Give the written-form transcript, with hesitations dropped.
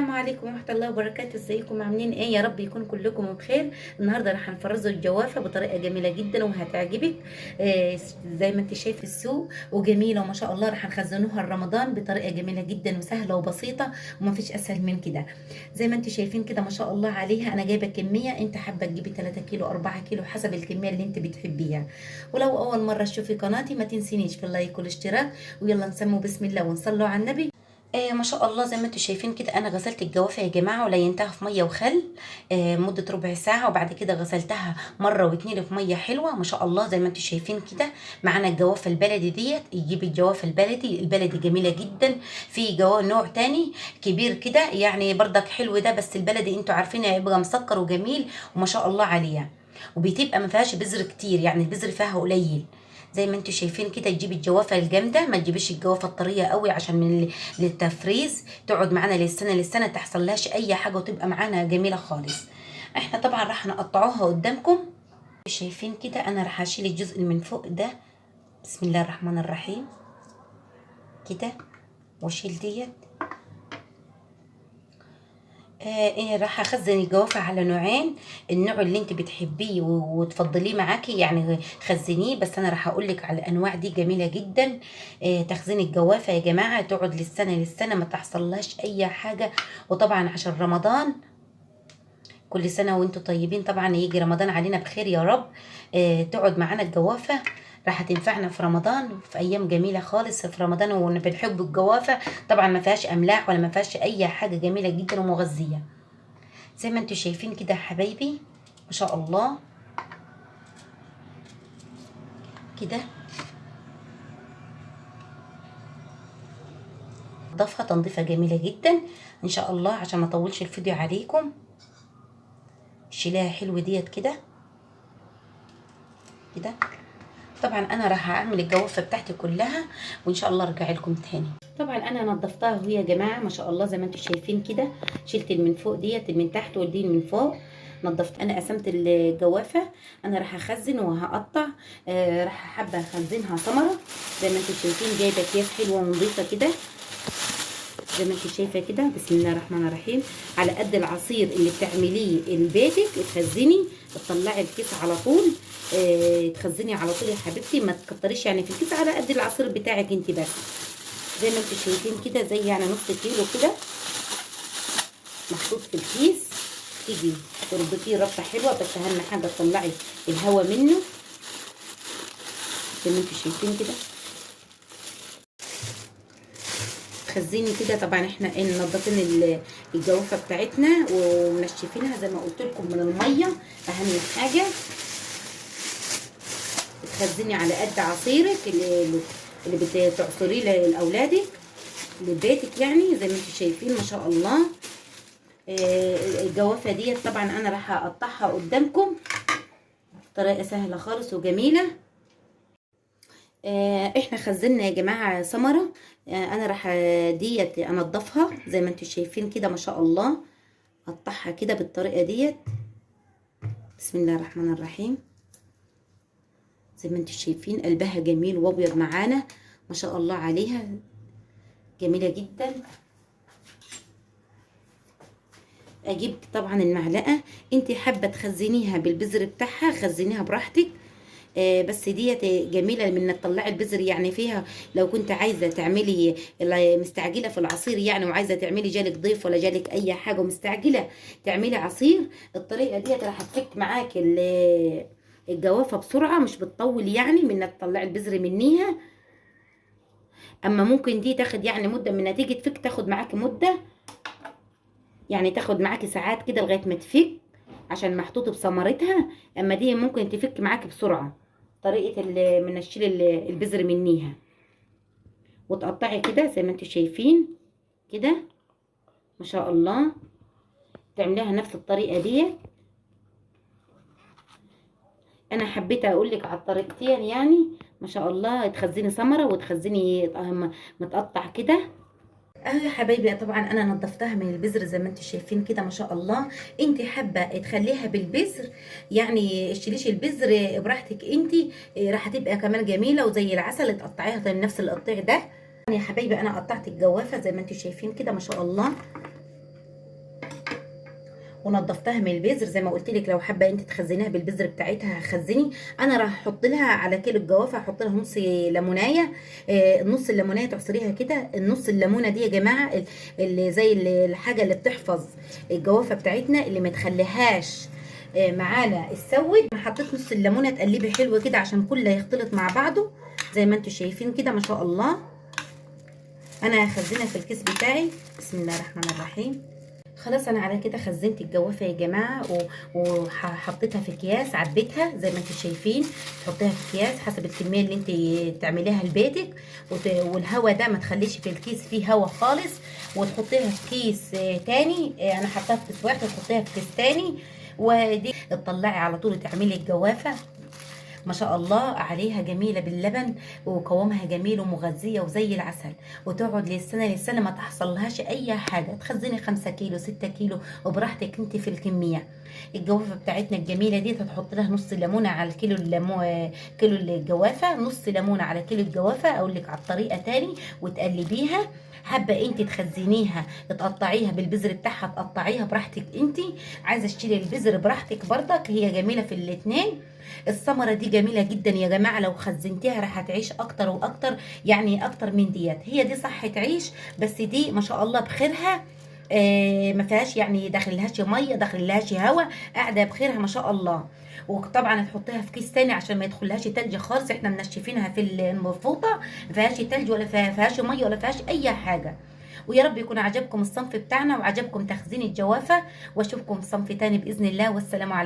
السلام عليكم ورحمة الله وبركاته. ازيكم عاملين ايه؟ يا رب يكون كلكم بخير. النهارده راح نفرزوا الجوافة بطريقة جميلة جدا وهتعجبك. زي ما انت شايف السوق وجميلة وما شاء الله. راح نخزنوها رمضان بطريقة جميلة جدا وسهلة وبسيطة وما فيش اسهل من كده. زي ما انت شايفين كده ما شاء الله عليها. انا جايبة كمية، انت حابة تجيبي 3 كيلو 4 كيلو حسب الكمية اللي انت بتحبيها. ولو اول مرة تشوفي قناتي ما تنسينيش في اللايك والاشتراك، ويلا نسموا بسم الله ونصلوا على النبي. ما شاء الله زي ما انتم شايفين كده انا غسلت الجوافه يا جماعه ولينتها في ميه وخل مده ربع ساعه، وبعد كده غسلتها مره واتنين في ميه حلوه ما شاء الله. زي ما انتم شايفين كده معانا الجوافه البلدي ديت. يجيب الجوافه البلدي جميله جدا. في نوع تاني كبير كده يعني بردك حلو ده، بس البلدي انتوا عارفين هيبقى مسكر وجميل وما شاء الله عليها، وبتبقى ما فيهاش بذر كتير، يعني البذر فيها قليل. زي ما انتوا شايفين كده تجيبي الجوافه الجامده، ما تجيبيش الجوافه الطريه قوي عشان للتفريز تقعد معانا للسنه تحصل لهاش اي حاجه وتبقى معانا جميله خالص. احنا طبعا راح نقطعوها قدامكم. شايفين كده انا راح اشيل الجزء اللي من فوق ده. بسم الله الرحمن الرحيم كده، واشيل ديت. ايه راح اخزن الجوافه على نوعين، النوع اللي انت بتحبيه وتفضليه معاكي يعني خزنيه، بس انا راح اقول لك على الانواع دي جميله جدا. تخزين الجوافه يا جماعه تقعد للسنه ما تحصلهاش اي حاجه. وطبعا عشان رمضان، كل سنه وانتم طيبين، طبعا يجي رمضان علينا بخير يا رب. تقعد معانا الجوافه، راح تنفعنا في رمضان في ايام جميله خالص في رمضان. وبنحب الجوافه طبعا، ما فيهاش املاح ولا ما فيهاش اي حاجه، جميله جدا ومغذيه. زي ما انتم شايفين كده يا حبايبي ما شاء الله كده. ضفها تنظيفه جميله جدا ان شاء الله عشان ما اطولش الفيديو عليكم. شيلها حلو ديت كده كده. طبعا انا راح اعمل الجوافه بتاعتي كلها وان شاء الله ارجع لكم تاني. طبعا انا نظفتها وهي يا جماعه ما شاء الله زي ما انتم شايفين كده. شلت اللي من فوق ديت، اللي من تحت واللي من فوق نظفت. انا قسمت الجوافه. انا راح اخزن وهقطع. راح حابه اخزنها ثمره. زي ما انتم شايفين جايبه اكياس حلوه ونظيفه كده زي ما انت شايفه كده. بسم الله الرحمن الرحيم. على قد العصير اللي بتعمليه لبيتك تخزني، تطلعي الكيس على طول. تخزني على طول يا حبيبتي، ما تكتريش يعني في الكيس، على قد العصير بتاعك انت بس. زي ما انتم شايفين كده زي يعني نص كيلو كده محطوط في الكيس. تيجي تربطيه ربطه حلوه، بس اهم حاجه تطلعي الهواء منه زي ما انتم شايفين كده. خزيني كده. طبعا احنا منضفين الجوافه بتاعتنا ومنشفينها زي ما قلت لكم من الميه. اهم حاجه تخزني على قد عصيرك اللي بتعصريه لاولادك لبيتك، يعني زي ما انتم شايفين ما شاء الله. الجوافه ديت طبعا انا راح اقطعها قدامكم بطريقه سهله خالص وجميله. احنا خزنا يا جماعه ثمره. انا راح ديت انضفها زي ما انتم شايفين كده ما شاء الله. اقطعها كده بالطريقه ديت. بسم الله الرحمن الرحيم. زي ما انتم شايفين قلبها جميل وابيض معانا ما شاء الله عليها، جميله جدا. اجيب طبعا المعلقه، انت حابه تخزنيها بالبذر بتاعها خزنيها براحتك. بس ديت جميله من تطلعي البذر يعني فيها. لو كنت عايزه تعملي مستعجله في العصير يعني، وعايزه تعملي جالك ضيف ولا جالك اي حاجه ومستعجله تعملي عصير، الطريقه ديت راح تفك معاك الجوافه بسرعه، مش بتطول يعني من انك تطلعي البذر منيها. اما ممكن دي تاخد يعني مده، من نتيجه تفك تاخد معاكي مده، يعني تاخد معاكي ساعات كده لغايه ما تفك عشان محطوطه بثمرتها. اما دي ممكن تفك معاكي بسرعه. طريقه من نشيل البذر منيها وتقطعي كده زي ما انتم شايفين كده ما شاء الله. تعمليها نفس الطريقه دي. انا حبيت اقول لك على الطريقتين يعني ما شاء الله. تخزني ثمره وتخزني متقطع كده. يا حبايبي طبعا انا نظفتها من البذر زي ما انتم شايفين كده ما شاء الله. انت حابه تخليها بالبذر يعني اشيليش البذر براحتك انت. راح تبقى كمان جميله وزي العسل. تقطعيها من نفس القطيع ده. يا حبايبي انا قطعت الجوافه زي ما انتم شايفين كده ما شاء الله. ونضفتها من البذر زي ما قلت لك. لو حابه انت تخزنيها بالبذر بتاعتها خزني. انا راح احط لها على كيلو الجوافه احط لها نص ليمونايه. نص الليمونايه تعصريها كده. النص الليمونه دي يا جماعه اللي زي الحاجه اللي بتحفظ الجوافه بتاعتنا، اللي ما تخليهاش معانا السود. انا حطيت نص الليمونه تقلبي حلو كده عشان كله يختلط مع بعضه زي ما انتم شايفين كده ما شاء الله. انا هخزنها في الكيس بتاعي. بسم الله الرحمن الرحيم. خلاص انا على كده خزنت الجوافه يا جماعه وحطيتها في اكياس، عبيتها زي ما انتم شايفين. تحطيها في اكياس حسب الكميه اللي انت تعمليها لبيتك، والهواء ده ما تخليش في الكيس فيه هواء خالص. وتحطيها في كيس تاني. انا حطيتها في كيس واحد وتحطيها في كيس تاني. ودي تطلعي على طول تعملي الجوافه ما شاء الله عليها جميله باللبن، وقوامها جميل ومغذيه وزي العسل، وتقعد للسنه ما تحصلهاش اي حاجه. تخزني 5 كيلو 6 كيلو وبراحتك انت في الكميه. الجوافه بتاعتنا الجميله دي تحط لها نص ليمونه على الكيلو كيلو الجوافه، نص ليمونه على كيلو الجوافه. اقول لك على الطريقه تاني وتقلبيها. حابه انت تخزنيها تقطعيها بالبذر بتاعها تقطعيها براحتك انت. عايزه تشيلي البذر براحتك برضك. هي جميله في الاتنين. الثمره دي جميله جدا يا جماعه. لو خزنتيها راح تعيش اكتر واكتر، يعني اكتر من ديت. هي دي صح تعيش، بس دي ما شاء الله بخيرها. ما فيهاش يعني داخلهاش ميه داخلهاش هواء، قاعده بخيرها ما شاء الله. وطبعا هتحطيها في كيس تاني عشان ما يدخلهاش تلج خالص. احنا منشفينها في المفروطه، ما فيهاش تلج ولا فيهاش ميه ولا فيهاش اي حاجه. ويا رب يكون عجبكم الصنف بتاعنا وعجبكم تخزين الجوافه، واشوفكم في صنف تاني باذن الله. والسلام عليكم.